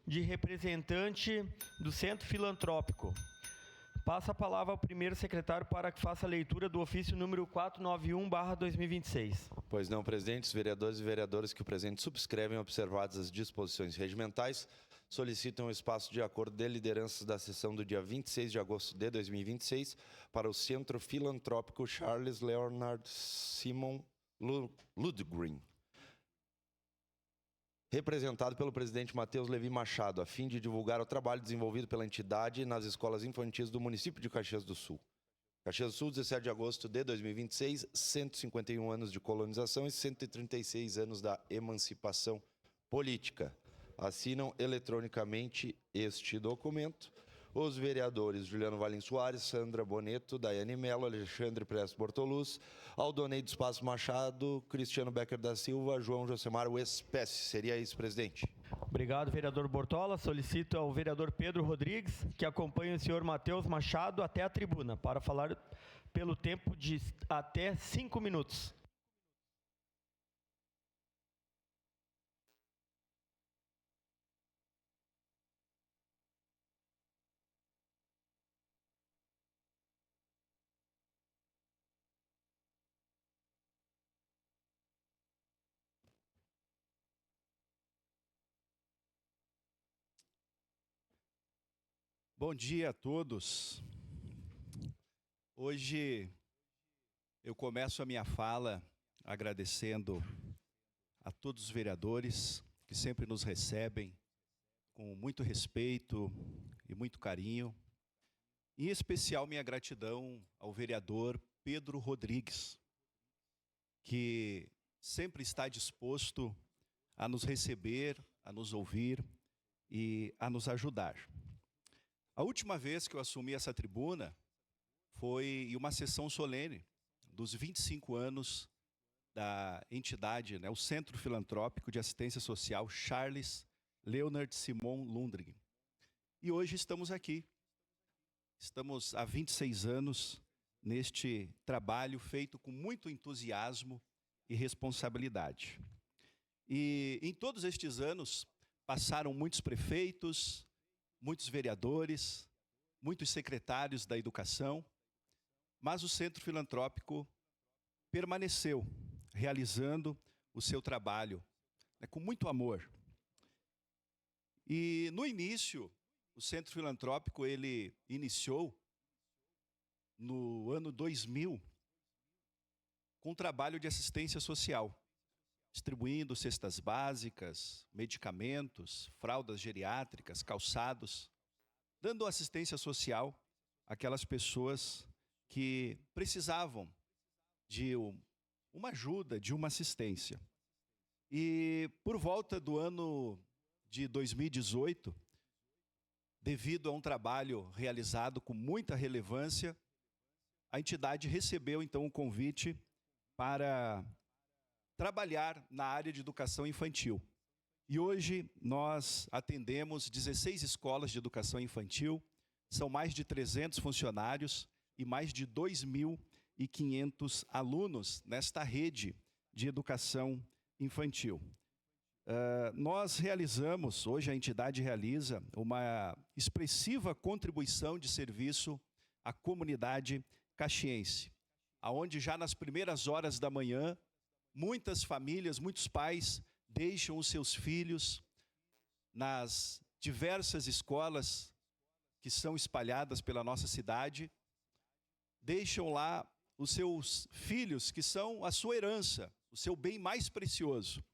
de representante do Centro Filantrópico. Passa a palavra ao primeiro secretário para que faça a leitura do ofício número 491/2026. Pois não, presidente, os vereadores e vereadoras que o presente subscrevem, observadas as disposições regimentais, solicitam o espaço de acordo de lideranças da sessão do dia 26 de agosto de 2026 para o Centro Filantrópico Charles Leonard Simon Ludgren, representado pelo presidente Matheus Levi Machado, a fim de divulgar o trabalho desenvolvido pela entidade nas escolas infantis do município de Caxias do Sul. Caxias do Sul, 17 de agosto de 2026, 151 anos de colonização e 136 anos da emancipação política. Assinam eletronicamente este documento os vereadores Juliano Valim Soares, Sandra Boneto, Daiane Mello, Alexandre Prestes Bortoluz, Aldoneide Espaço Machado, Cristiano Becker da Silva, João Josemar Espécie. Seria isso, presidente. Obrigado, vereador Bortola. Solicito ao vereador Pedro Rodrigues que acompanhe o senhor Matheus Machado até a tribuna para falar pelo tempo de até 5 minutos. Bom dia a todos. Hoje eu começo a minha fala agradecendo a todos os vereadores que sempre nos recebem com muito respeito e muito carinho. Em especial, minha gratidão ao vereador Pedro Rodrigues, que sempre está disposto a nos receber, a nos ouvir e a nos ajudar. A última vez que eu assumi essa tribuna foi em uma sessão solene dos 25 anos da entidade, o Centro Filantrópico de Assistência Social Charles Leonard Simon Ludgren. E hoje estamos aqui. Estamos há 26 anos neste trabalho feito com muito entusiasmo e responsabilidade. E em todos estes anos passaram muitos prefeitos, muitos vereadores, muitos secretários da educação, mas o Centro Filantrópico permaneceu realizando o seu trabalho com muito amor. E no início, o Centro Filantrópico ele iniciou no ano 2000 com um trabalho de assistência social, distribuindo cestas básicas, medicamentos, fraldas geriátricas, calçados, dando assistência social àquelas pessoas que precisavam de uma ajuda, de uma assistência. E por volta do ano de 2018, devido a um trabalho realizado com muita relevância, a entidade recebeu então um convite para trabalhar na área de educação infantil. E hoje nós atendemos 16 escolas de educação infantil, são mais de 300 funcionários e mais de 2.500 alunos nesta rede de educação infantil. Nós realizamos, hoje a entidade realiza uma expressiva contribuição de serviço à comunidade caxiense, aonde já nas primeiras horas da manhã, muitas famílias, muitos pais deixam os seus filhos nas diversas escolas que são espalhadas pela nossa cidade, deixam lá os seus filhos, que são a sua herança, o seu bem mais precioso.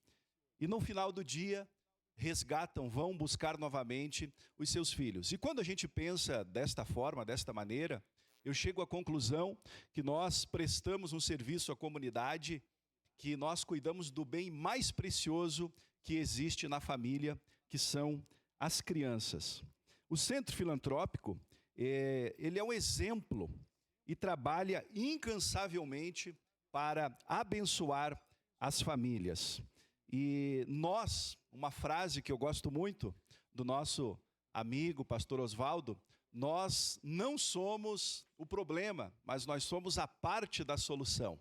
E no final do dia, resgatam, vão buscar novamente os seus filhos. E quando a gente pensa desta forma, desta maneira, eu chego à conclusão que nós prestamos um serviço à comunidade, que nós cuidamos do bem mais precioso que existe na família, que são as crianças. O Centro Filantrópico, ele é um exemplo e trabalha incansavelmente para abençoar as famílias. E nós, uma frase que eu gosto muito do nosso amigo, pastor Osvaldo, nós não somos o problema, mas nós somos a parte da solução.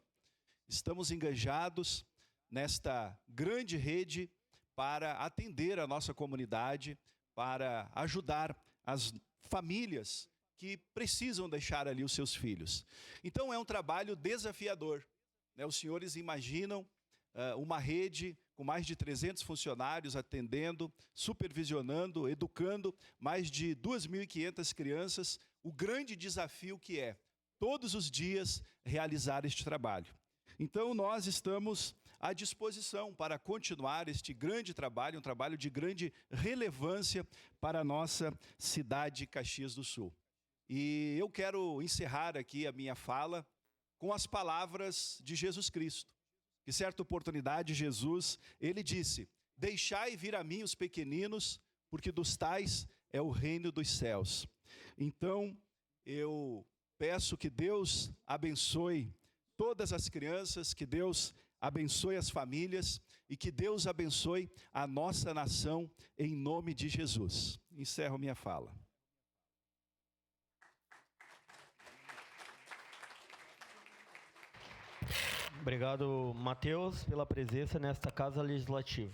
Estamos engajados nesta grande rede para atender a nossa comunidade, para ajudar as famílias que precisam deixar ali os seus filhos. Então é um trabalho desafiador, né? Os senhores imaginam uma rede com mais de 300 funcionários atendendo, supervisionando, educando mais de 2.500 crianças, o grande desafio que é, todos os dias, realizar este trabalho. Então nós estamos à disposição para continuar este grande trabalho, um trabalho de grande relevância para a nossa cidade, Caxias do Sul. E eu quero encerrar aqui a minha fala com as palavras de Jesus Cristo. Que certa oportunidade Jesus, ele disse: deixai vir a mim os pequeninos, porque dos tais é o reino dos céus. Então, eu peço que Deus abençoe todas as crianças, que Deus abençoe as famílias e que Deus abençoe a nossa nação em nome de Jesus. Encerro minha fala. Obrigado, Matheus, pela presença nesta Casa Legislativa.